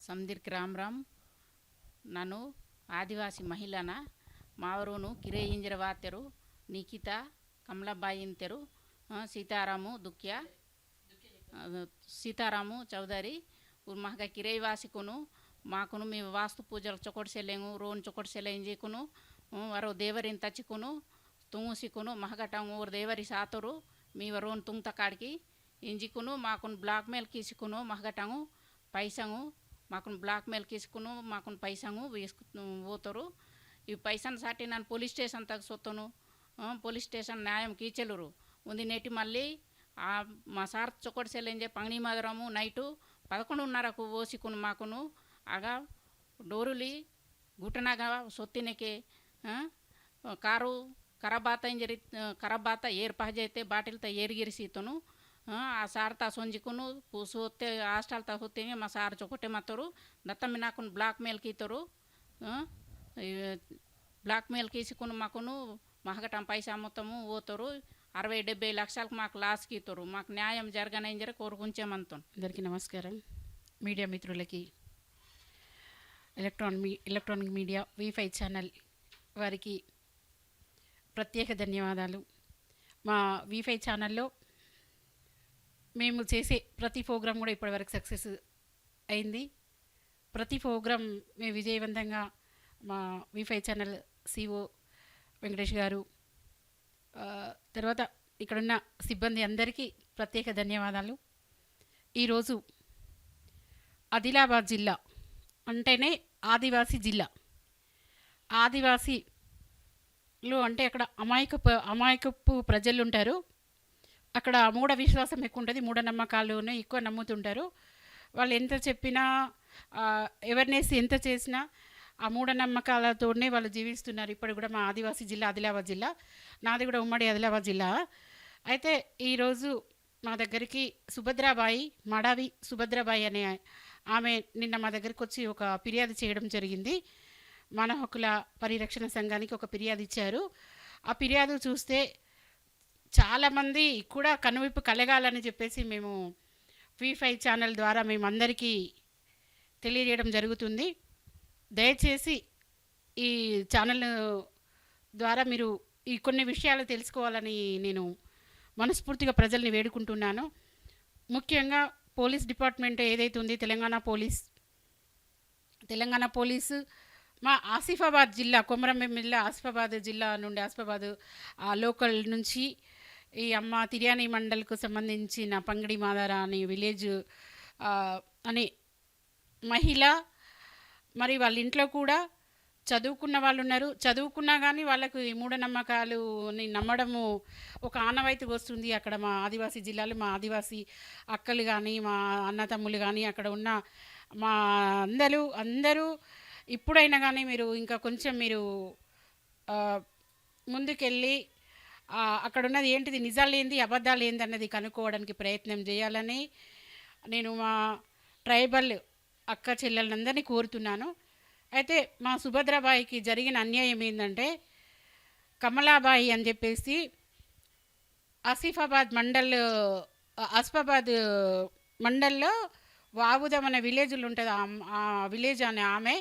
ಸಮದಿರ್ಕ್ ರಾಮ್ ರಾಮ್. ನಾನು ಆದಿವಾಸಿ ಮಹಿಳಾನ ಮಾವರೋನು ಕಿರೇ ಇಂಜರ ವಾತೆರು ನಿಖಿತಾ ಕಮಲಾಬಾಯಿ ಇಂತೆರು సీతారాము దుక్య సీతారాము చౌదరి మాకు కిరై వాసికును మాకును మేము వాస్తు పూజలు చొకొటి సెలేము రోన్ చొకొటి సెలయింజికును వరో దేవరిని తచ్చికును తుంగు సిక్కును మహగటంగు దేవరి సాతరు మీ వరోన్ తుంగ్ తకాడికి ఇంజికును మాకును బ్లాక్ మెయిల్ కీసుకును మహగటంగు పైసంగు మాకును బ్లాక్ మెయిల్ కీసుకును మాకును పైసంగు వేసుకు పోతారు. ఈ పైసను సాటి ನಾನು పోలీస్ స్టేషన్ తగ్గ సొత్తను పోలీస్ స్టేషన్ న్యాయం కీచెలురు ఉంది నేటి మళ్ళీ మా సార్ చొక్కటి సెల్లించే పంగని మధురము నైటు 11:30కు ఓసికును మాకును ఆగా డోరులి గుట్టనాగా సొత్తినకే కారు ఖరాబాత ఇంజరి ఖరాబాత ఏర్ పహజైతే బాటిల్తో ఏరిగిరిసితను ಆ ಸಾರ್ ತಾ ಸೊಂಜಿಕುನು ಸೋತ್ತೆ ಹಾಸ್ಟೆಲ್ ತಾ ಹೋಗ್ತೀನಿ మా సార్ చొక్కటే మత్తరు దత్తమి నాకును బ్లాక్ మెయిల్ కీతరు బ్లాక్ మెయిల్ కీసుకుని మాకును మహగటం పైసా మొత్తము పోతారు. 60-70 లక్షలకు మాకు లాస్ కీతరు. మాకు న్యాయం జరగనని కోరుకుంచామంతాం. అందరికీ నమస్కారం. మీడియా మిత్రులకి ఎలక్ట్రానిక్ మీడియా V5 ఛానల్ వారికి ప్రత్యేక ధన్యవాదాలు. మా V5 ఛానల్లో మేము చేసే ప్రతి ప్రోగ్రాం కూడా ఇప్పటివరకు సక్సెస్ అయింది. ప్రతి ప్రోగ్రాం మేము విజయవంతంగా మా V5 ఛానల్ CEO వెంకటేష్ గారు తర్వాత ఇక్కడున్న సిబ్బంది అందరికీ ప్రత్యేక ధన్యవాదాలు. ఈరోజు ఆదిలాబాద్ జిల్లా అంటేనే ఆదివాసీ జిల్లా. ఆదివాసీలు అంటే అక్కడ అమాయకపు ప్రజలు ఉంటారు. అక్కడ మూఢ విశ్వాసం ఎక్కువ ఉంటుంది. మూఢనమ్మకాలను ఎక్కువ నమ్ముతుంటారు. వాళ్ళు ఎంత చెప్పినా అవేర్నెస్ ఎంత చేసినా ఆ మూఢనమ్మకాలతోనే వాళ్ళు జీవిస్తున్నారు. ఇప్పుడు కూడా మా ఆదివాసీ జిల్లా ఆదిలాబాద్ జిల్లా, నాది కూడా ఉమ్మడి ఆదిలాబాద్ జిల్లా. అయితే ఈరోజు మా దగ్గరికి సుభద్రాబాయి మడావి సుభద్రాబాయి అనే ఆమె నిన్న మా దగ్గరికి వచ్చి ఒక ఫిర్యాదు చేయడం జరిగింది. మానవ హక్కుల పరిరక్షణ సంఘానికి ఒక ఫిర్యాదు ఇచ్చారు. ఆ ఫిర్యాదు చూస్తే చాలామంది కూడా కనువిప్పు కలగాలని చెప్పేసి మేము V5 ఛానల్ ద్వారా మేము అందరికీ తెలియజేయడం జరుగుతుంది. దయచేసి ఈ ఛానల్ ద్వారా మీరు ఈ కొన్ని విషయాలు తెలుసుకోవాలని నేను మనస్ఫూర్తిగా ప్రజల్ని వేడుకుంటున్నాను. ముఖ్యంగా పోలీస్ డిపార్ట్మెంట్ ఏదైతే ఉంది తెలంగాణ పోలీసు మా ఆసిఫాబాద్ జిల్లా కొమరంభీం జిల్లా ఆసిఫాబాద్ జిల్లా నుండి ఆసిఫాబాద్ లోకల్ నుంచి ఈ అమ్మ తిర్యాని మండల్కు సంబంధించిన పంగడి మాదార అనే విలేజ్ అనే మహిళ, మరి వాళ్ళ ఇంట్లో కూడా చదువుకున్న వాళ్ళు ఉన్నారు. చదువుకున్నా కానీ వాళ్ళకు ఈ మూఢనమ్మకాలుని నమ్మడము ఒక ఆనవాయితీ వస్తుంది. అక్కడ మా ఆదివాసీ జిల్లాలో మా ఆదివాసీ అక్కలు కానీ మా అన్నతమ్ములు కానీ అక్కడ ఉన్న మా అందరూ ఇప్పుడైనా కానీ మీరు ఇంకా కొంచెం మీరు ముందుకెళ్ళి అక్కడ ఉన్నది ఏంటిది, నిజాలు ఏంది అబద్ధాలు ఏంది అన్నది కనుక్కోవడానికి ప్రయత్నం చేయాలని నేను మా ట్రైబల్ అక్క చెల్లెలందరినీ కోరుతున్నాను. అయితే మా సుభద్రాబాయికి జరిగిన అన్యాయం ఏంటంటే కమలాబాయి అని చెప్పేసి ఆసిఫాబాద్ మండల్లో వాగుదం అనే విలేజ్లు ఉంటుంది. ఆ విలేజ్ అనే ఆమె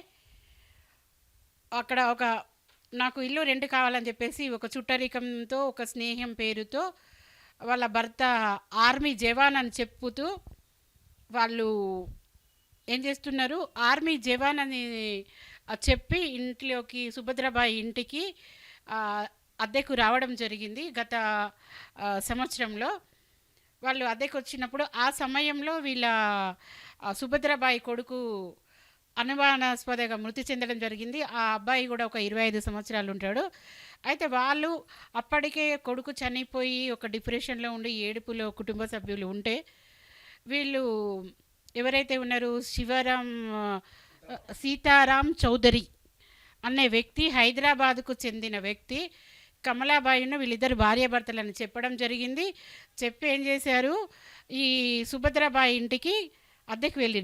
అక్కడ నాకు ఇల్లు రెంట్ కావాలని చెప్పేసి ఒక చుట్టరికంతో ఒక స్నేహం పేరుతో వాళ్ళ భర్త ఆర్మీ జవాన్ అని చెప్పుతూ వాళ్ళు ఏం చేస్తున్నారు, ఆర్మీ జవాన్ అని చెప్పి ఇంట్లోకి సుభద్రాబాయి ఇంటికి అద్దెకు రావడం జరిగింది. గత సంవత్సరంలో వాళ్ళు అద్దెకు వచ్చినప్పుడు ఆ సమయంలో వీళ్ళ సుభద్రాబాయి కొడుకు అనుమానాస్పదంగా మృతి చెందడం జరిగింది. ఆ అబ్బాయి కూడా ఒక 25 సంవత్సరాలు ఉంటాడు. అయితే వాళ్ళు అప్పటికే కొడుకు చనిపోయి ఒక డిప్రెషన్లో ఉండి ఏడుపులో కుటుంబ సభ్యులు ఉంటే వీళ్ళు ఎవరైతే ఉన్నారో సీతారాం చౌదరి అనే వ్యక్తి, హైదరాబాద్కు చెందిన వ్యక్తి, కమలాబాయిను వీళ్ళిద్దరు భార్యాభర్తలని చెప్పడం జరిగింది. చెప్పి ఏం చేశారు, ఈ సుభద్రాబాయి ఇంటికి అద్దెకు వెళ్ళి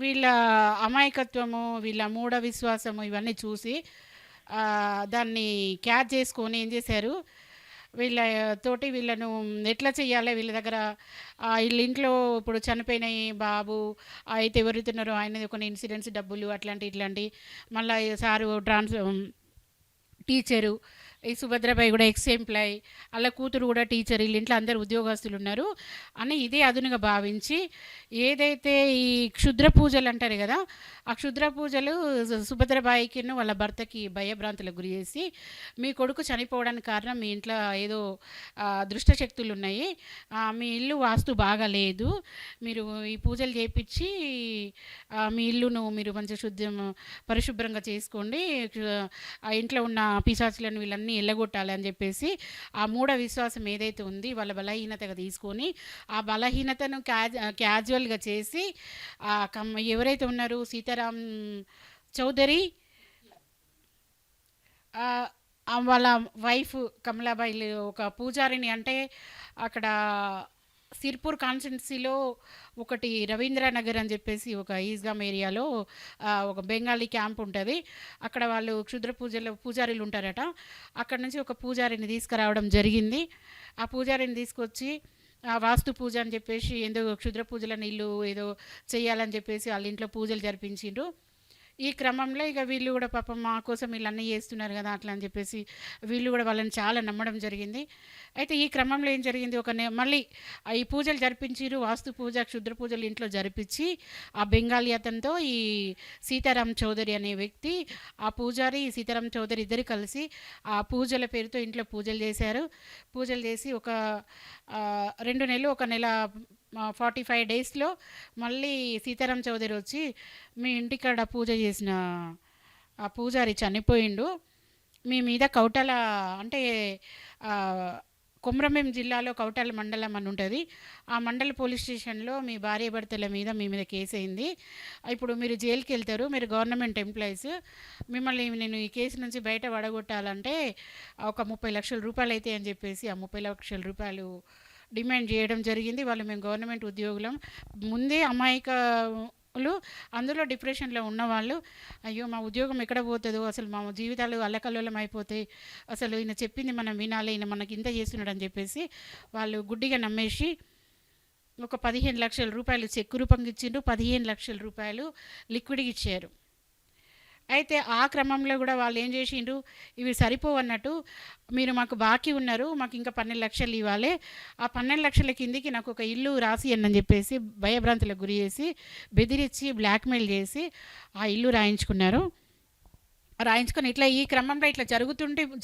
వీళ్ళ అమాయకత్వము వీళ్ళ మూఢ విశ్వాసము ఇవన్నీ చూసి దాన్ని క్యాచ్ చేసుకొని ఏం చేశారు, వీళ్ళ తోటి వీళ్ళను ఎట్లా చేయాలి వీళ్ళ దగ్గర వీళ్ళ ఇంట్లో ఇప్పుడు చనిపోయిన ఈ బాబు అయితే ఎవరుతున్నారో ఆయనది కొన్ని ఇన్సూరెన్స్ డబ్బులు అట్లాంటి ఇట్లాంటి మళ్ళీ సారు టీచరు ఈ సుభద్రబాయి కూడా ఎక్స్ ఎంప్లాయ్ అలా కూతురు కూడా టీచర్ వీళ్ళ ఇంట్లో అందరు ఉద్యోగస్తులు ఉన్నారు అని ఇదే అదునుగా భావించి ఏదైతే ఈ క్షుద్ర పూజలు అంటారు కదా ఆ క్షుద్ర పూజలు సుభద్రబాయికి వాళ్ళ భర్తకి భయభ్రాంతులకు గురి చేసి మీ కొడుకు చనిపోవడానికి కారణం మీ ఇంట్లో ఏదో దుష్ట శక్తులు ఉన్నాయి మీ ఇల్లు వాస్తు బాగాలేదు మీరు ఈ పూజలు చేయించి మీ ఇల్లును మీరు మంచి పరిశుభ్రంగా చేసుకోండి ఆ ఇంట్లో ఉన్న పిశాచులను వీళ్ళన్నీ ఎల్లగొట్టాలి అని చెప్పేసి ఆ మూఢ విశ్వాసం ఏదైతే ఉంది వాళ్ళ బలహీనతగా తీసుకొని ఆ బలహీనతను క్యాజువల్గా చేసి ఎవరైతే ఉన్నారో సీతారాం చౌదరి వాళ్ళ వైఫ్ కమలాబాయి ఒక పూజారిని అంటే అక్కడ సిర్పూర్ కాన్స్టిట్యున్సీలో ఒకటి రవీంద్రనగర్ అని చెప్పేసి ఒక ఈస్గామ్ ఏరియాలో ఒక బెంగాలీ క్యాంప్ ఉంటుంది అక్కడ వాళ్ళు క్షుద్ర పూజారులు ఉంటారట అక్కడ నుంచి ఒక పూజారిని తీసుకురావడం జరిగింది ఆ పూజారిని తీసుకొచ్చి వాస్తు పూజ అని చెప్పేసి ఎందుకు క్షుద్ర పూజల నీళ్ళు ఏదో చేయాలని చెప్పేసి వాళ్ళ ఇంట్లో పూజలు జరిపించిండ్రు ఈ క్రమంలో ఇక వీళ్ళు కూడా పాపం మా కోసం వీళ్ళు అన్నీ చేస్తున్నారు కదా అట్లా అని చెప్పేసి వీళ్ళు కూడా వాళ్ళని చాలా నమ్మడం జరిగింది అయితే ఈ క్రమంలో ఏం జరిగింది మళ్ళీ ఈ పూజలు జరిపించారు వాస్తు పూజ క్షుద్ర పూజలు ఇంట్లో జరిపించి ఆ బెంగాలీ అతనితో ఈ సీతారాం చౌదరి అనే వ్యక్తి ఆ పూజారి సీతారాం చౌదరి ఇద్దరు కలిసి ఆ పూజల పేరుతో ఇంట్లో పూజలు చేశారు పూజలు చేసి ఒక 2 నెలలు ఒక నెల 45 డేస్లో మళ్ళీ సీతారాం చౌదరి వచ్చి మీ ఇంటికాడ పూజ చేసిన ఆ పూజారి చనిపోయిండు మీ మీద కౌటాల అంటే కొమరంభీం జిల్లాలో కౌటాల మండలం అని ఉంటుంది ఆ మండల పోలీస్ స్టేషన్లో మీ భార్య భర్తల మీద మీ మీద కేసు అయింది ఇప్పుడు మీరు జైలుకి వెళ్తారు మీరు గవర్నమెంట్ ఎంప్లాయీస్ మిమ్మల్ని నేను ఈ కేసు నుంచి బయట పడగొట్టాలంటే ఒక 30 లక్షల రూపాయలు అయితే అని చెప్పేసి ఆ 30 లక్షల రూపాయలు డిమాండ్ చేయడం జరిగింది వాళ్ళు మేము గవర్నమెంట్ ఉద్యోగులం ముందే అమాయకులు అందులో డిప్రెషన్లో ఉన్నవాళ్ళు అయ్యో మా ఉద్యోగం ఎక్కడ పోతుందో అసలు మా జీవితాలు అల్లకల్లోలం అయిపోతాయి అసలు ఈయన చెప్పింది మనం వినాలి ఈయన మనకి ఇంత చేస్తున్నాడు అని చెప్పేసి వాళ్ళు గుడ్డిగా నమ్మేసి ఒక 15 లక్షల రూపాయలు చెక్కు రూపంగా ఇచ్చిండ్రు 15 లక్షల రూపాయలు లిక్విడ్గా ఇచ్చారు అయితే ఆ క్రమంలో కూడా వాళ్ళు ఏం చేసిండ్రు ఇవి సరిపోవన్నట్టు మీరు మాకు బాకీ ఉన్నారు మాకు ఇంకా 12 లక్షలు ఇవ్వాలి ఆ 12 లక్షల కిందికి నాకు ఒక ఇల్లు రాసి అని చెప్పేసి భయభ్రాంతులకు గురి చేసి బెదిరించి బ్లాక్మెయిల్ చేసి ఆ ఇల్లు రాయించుకొని ఇట్లా ఈ క్రమంలో ఇట్లా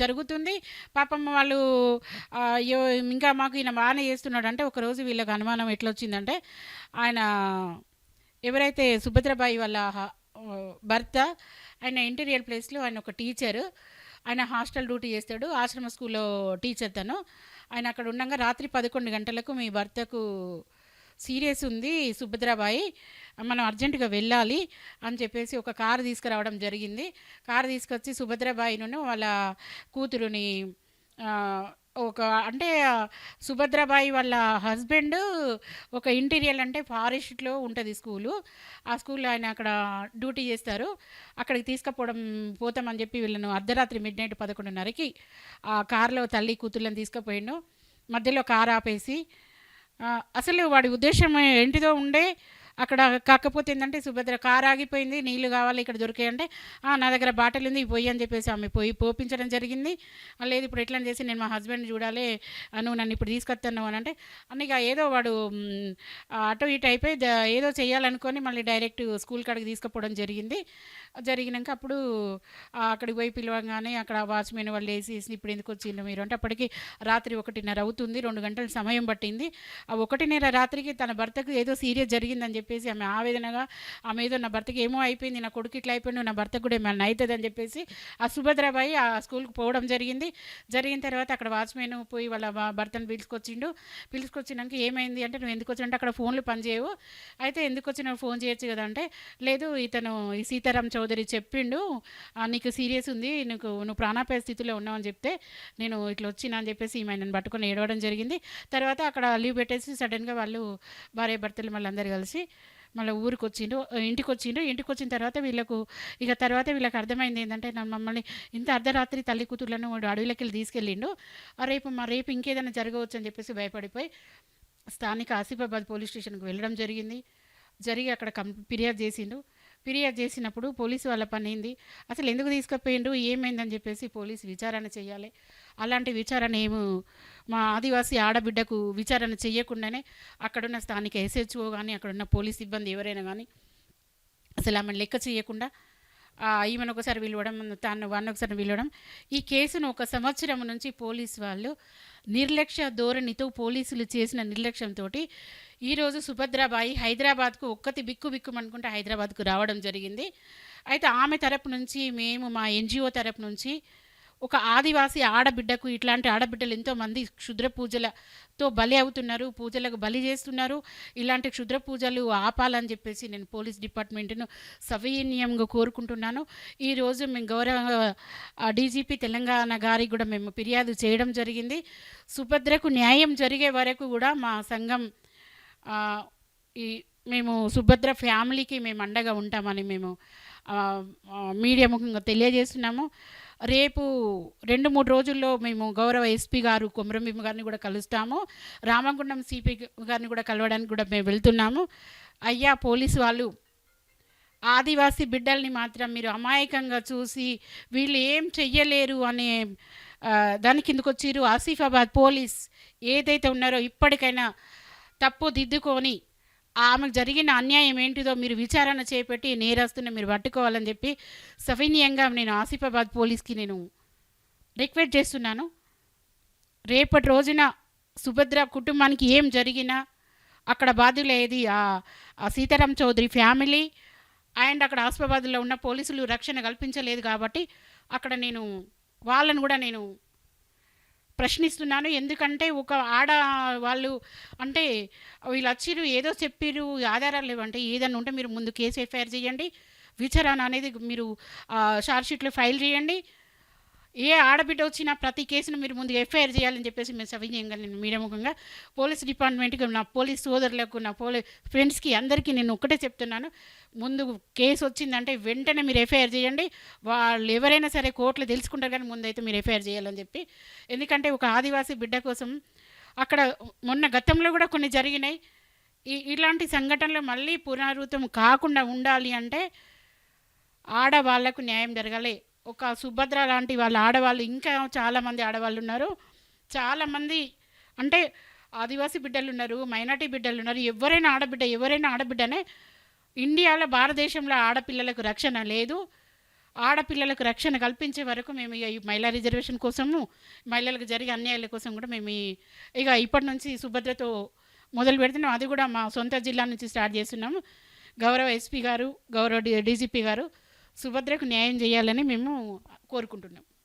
జరుగుతుంది పాపం వాళ్ళు అయ్యో ఇంకా మాకు ఈయన బాగానే చేస్తున్నాడు అంటే ఒకరోజు వీళ్ళకి అనుమానం ఎట్లా వచ్చిందంటే ఆయన ఎవరైతే సుభద్రబాయి వాళ్ళ భర్త ఆయన ఇంటీరియర్ ప్లేస్లో ఆయన ఒక టీచరు ఆయన హాస్టల్ డ్యూటీ చేస్తాడు ఆశ్రమ స్కూల్లో టీచర్ తను ఆయన అక్కడ ఉండగా రాత్రి 11 గంటలకు మీ భర్తకు సీరియస్ ఉంది సుభద్రబాయి మనం అర్జెంటుగా వెళ్ళాలి అని చెప్పేసి ఒక కారు తీసుకురావడం జరిగింది కారు తీసుకొచ్చి సుభద్రబాయిను వాళ్ళ కూతురుని ఒక అంటే సుభద్రబాయి వాళ్ళ హస్బెండ్ ఒక ఇంటీరియర్ అంటే ఫారెస్ట్లో ఉంటుంది స్కూలు ఆ స్కూల్లో ఆయన అక్కడ డ్యూటీ చేస్తారు అక్కడికి పోతామని చెప్పి వీళ్ళను అర్ధరాత్రి మిడ్నైట్ 11:30కి ఆ కారులో తల్లి కూతుర్లను తీసుకుపోయిండు మధ్యలో కారు ఆపేసి అసలు వాడి ఉద్దేశం ఏంటిదో ఉండే అక్కడ కాకపోతే ఏంటంటే సుభద్ర కారు ఆగిపోయింది నీళ్లు కావాలి ఇక్కడ దొరికాయంటే నా దగ్గర బాటిల్ ఉంది పోయి అని చెప్పేసి ఆమె పోపించడం జరిగింది లేదు ఇప్పుడు ఎట్లా చేసి నేను మా హస్బెండ్ చూడాలి నువ్వు నన్ను ఇప్పుడు తీసుకొస్తాను అని అంటే అన్నగా ఏదో వాడు అటు ఇటు అయిపోయి ఏదో చేయాలనుకొని మళ్ళీ డైరెక్ట్ స్కూల్ కాడికి తీసుకుపోవడం జరిగినాక అప్పుడు అక్కడికి పోయి పిలవగానే అక్కడ వాచ్మెన్ వాళ్ళు వేసి ఇప్పుడు ఎందుకు వచ్చిండ్రు మీరు అంటే అప్పటికి రాత్రి 1:30 అవుతుంది 2 గంటల సమయం పట్టింది ఆ 1:30 రాత్రికి తన భర్తకు ఏదో సీరియస్ జరిగిందని చెప్పేసి ఆమె ఆవేదనగా ఆమె ఏదో నా భర్తకి ఏమో అయిపోయింది నా కొడుకు ఇట్లా అయిపోయింది నా భర్తకు కూడా ఏమైనా అవుతుంది అని చెప్పేసి ఆ సుభద్రబాయి ఆ స్కూల్కి పోవడం జరిగిన తర్వాత అక్కడ వాచ్మెన్ పోయి వాళ్ళ భర్తను పిలుచుకొచ్చినాక ఏమైంది అంటే నువ్వు ఎందుకు వచ్చినంటే అక్కడ ఫోన్లు పనిచేయవు అయితే ఎందుకు వచ్చిన ఫోన్ చేయొచ్చు కదా అంటే లేదు ఇతను ఈ సీతారాం చౌదరి చెప్పిండు నీకు సీరియస్ ఉంది నువ్వు ప్రాణాపాయ స్థితిలో ఉన్నావు అని చెప్తే నేను ఇట్లా వచ్చినా అని చెప్పేసి ఈమె నన్ను పట్టుకొని ఏడవడం జరిగింది తర్వాత అక్కడ లీవ్ పెట్టేసి సడన్గా వాళ్ళు భార్య భర్తలు మళ్ళీ అందరు కలిసి మళ్ళీ ఊరికొచ్చిండు, ఇంటికొచ్చిన తర్వాత వీళ్ళకి అర్థమైంది ఏంటంటే మమ్మల్ని ఇంత అర్ధరాత్రి తల్లి కూతుర్లను వాడు అడవిలోకి తీసుకెళ్ళిండు, రేపు ఇంకేదైనా జరగవచ్చు అని చెప్పేసి భయపడిపోయి స్థానిక ఆసిఫాబాద్ పోలీస్ స్టేషన్కి వెళ్ళడం జరిగి అక్కడ ఫిర్యాదు చేసినప్పుడు పోలీసు వాళ్ళ పని ఏంది, అసలు ఎందుకు తీసుకుపోయిండు, ఏమైందని చెప్పేసి పోలీసు విచారణ చేయాలి. అలాంటి విచారణ మా ఆదివాసీ ఆడబిడ్డకు విచారణ చేయకుండానే అక్కడున్న స్థానిక ఎస్హెచ్ఓ కానీ అక్కడున్న పోలీస్ సిబ్బంది ఎవరైనా కానీ అసలు ఆమెను లెక్క చేయకుండా ఈమెను ఒకసారి పిలవడం, వాడిని ఒకసారి పిలవడం, ఈ కేసును 1 సంవత్సరం నుంచి పోలీసు వాళ్ళు నిర్లక్ష్య ధోరణితో పోలీసులు చేసిన నిర్లక్ష్యంతో ఈరోజు సుభద్రాబాయి హైదరాబాద్కు ఒక్కతి బిక్కుమనుకుంటే హైదరాబాద్కు రావడం జరిగింది. అయితే ఆమె తరపు నుంచి మేము మా ఎన్జిఓ తరపు నుంచి ఒక ఆదివాసీ ఆడబిడ్డకు, ఇట్లాంటి ఆడబిడ్డలు ఎంతోమంది క్షుద్ర పూజలతో బలి అవుతున్నారు, పూజలకు బలి చేస్తున్నారు, ఇలాంటి క్షుద్ర పూజలు ఆపాలని చెప్పేసి నేను పోలీస్ డిపార్ట్మెంట్ను సవినయంగా కోరుకుంటున్నాను. ఈరోజు మేము గౌరవ డీజీపీ తెలంగాణ గారికి కూడా మేము ఫిర్యాదు చేయడం జరిగింది. సుభద్రకు న్యాయం జరిగే వరకు కూడా మా సంఘం మేము సుభద్ర ఫ్యామిలీకి మేము అండగా ఉంటామని మేము మీడియా ముఖంగా తెలియజేస్తున్నాము. రేపు 2-3 రోజుల్లో మేము గౌరవ ఎస్పీ గారు కొమరంభీం గారిని కూడా కలుస్తాము, రామగుండం సిపి గారిని కూడా కలవడానికి కూడా మేము వెళ్తున్నాము. అయ్యా పోలీసు వాళ్ళు ఆదివాసీ బిడ్డల్ని మాత్రం మీరు అమాయకంగా చూసి వీళ్ళు ఏం చెయ్యలేరు అనే దాని కిందకు వచ్చిరు. ఆసిఫాబాద్ పోలీస్ ఏదైతే ఉన్నారో ఇప్పటికైనా తప్పు దిద్దుకొని ఆమెకు జరిగిన అన్యాయం ఏంటిదో మీరు విచారణ చేపట్టి నేరస్తుని మీరు పట్టుకోవాలని చెప్పి సవినయంగా నేను ఆసిఫాబాద్ పోలీస్కి నేను రిక్వెస్ట్ చేస్తున్నాను. రేపటి రోజున సుభద్ర కుటుంబానికి ఏం జరిగినా అక్కడ బాధ్యులేది ఆ సీతారాం చౌదరి ఫ్యామిలీ అండ్ అక్కడ ఆసిఫాబాద్లో ఉన్న పోలీసులు రక్షణ కల్పించలేదు కాబట్టి అక్కడ వాళ్ళను కూడా నేను ప్రశ్నిస్తున్నాను. ఎందుకంటే ఒక వాళ్ళు అంటే వీళ్ళు వచ్చిరు ఏదో చెప్పిరు, ఆధారాలు లేవంటే ఏదన్నా ఉంటే మీరు ముందు కేసు ఎఫ్ఐఆర్ చేయండి, విచారణ అనేది మీరు షార్ట్షీట్లో ఫైల్ చేయండి. ఏ ఆడబిడ్డ వచ్చినా ప్రతి కేసును మీరు ముందు ఎఫ్ఐఆర్ చేయాలని చెప్పేసి మేము సవినయంగా నేను మీడియా ముఖంగా పోలీస్ డిపార్ట్మెంట్కి, నా పోలీస్ సోదరులకు, నా ఫ్రెండ్స్కి అందరికీ నేను ఒక్కటే చెప్తున్నాను, ముందు కేసు వచ్చిందంటే వెంటనే మీరు ఎఫ్ఐఆర్ చేయండి. వాళ్ళు ఎవరైనా సరే కోర్టులో తెలుసుకుంటారు కానీ ముందైతే మీరు ఎఫ్ఐఆర్ చేయాలని చెప్పి. ఎందుకంటే ఒక ఆదివాసీ బిడ్డ కోసం అక్కడ మొన్న గతంలో కూడా కొన్ని జరిగినాయి. ఇలాంటి సంఘటనలు మళ్ళీ పునరావృతం కాకుండా ఉండాలి అంటే ఆడవాళ్లకు న్యాయం జరగాలి. ఒక సుభద్ర లాంటి వాళ్ళ ఆడవాళ్ళు, ఇంకా చాలామంది ఆడవాళ్ళు ఉన్నారు, చాలామంది అంటే ఆదివాసీ బిడ్డలు ఉన్నారు, మైనార్టీ బిడ్డలు ఉన్నారు. ఎవరైనా ఆడబిడ్డనే. ఇండియాలో భారతదేశంలో ఆడపిల్లలకు రక్షణ లేదు. ఆడపిల్లలకు రక్షణ కల్పించే వరకు మేము ఇక ఈ మహిళా రిజర్వేషన్ కోసము, మహిళలకు జరిగే అన్యాయాల కోసం కూడా మేము ఇక ఇప్పటి నుంచి సుభద్రతో మొదలు పెడుతున్నాం. అది కూడా మా సొంత జిల్లా నుంచి స్టార్ట్ చేస్తున్నాము. గౌరవ ఎస్పీ గారు, గౌరవ డీజీపీ గారు సుభద్రకు న్యాయం చేయాలని మేము కోరుకుంటున్నాం.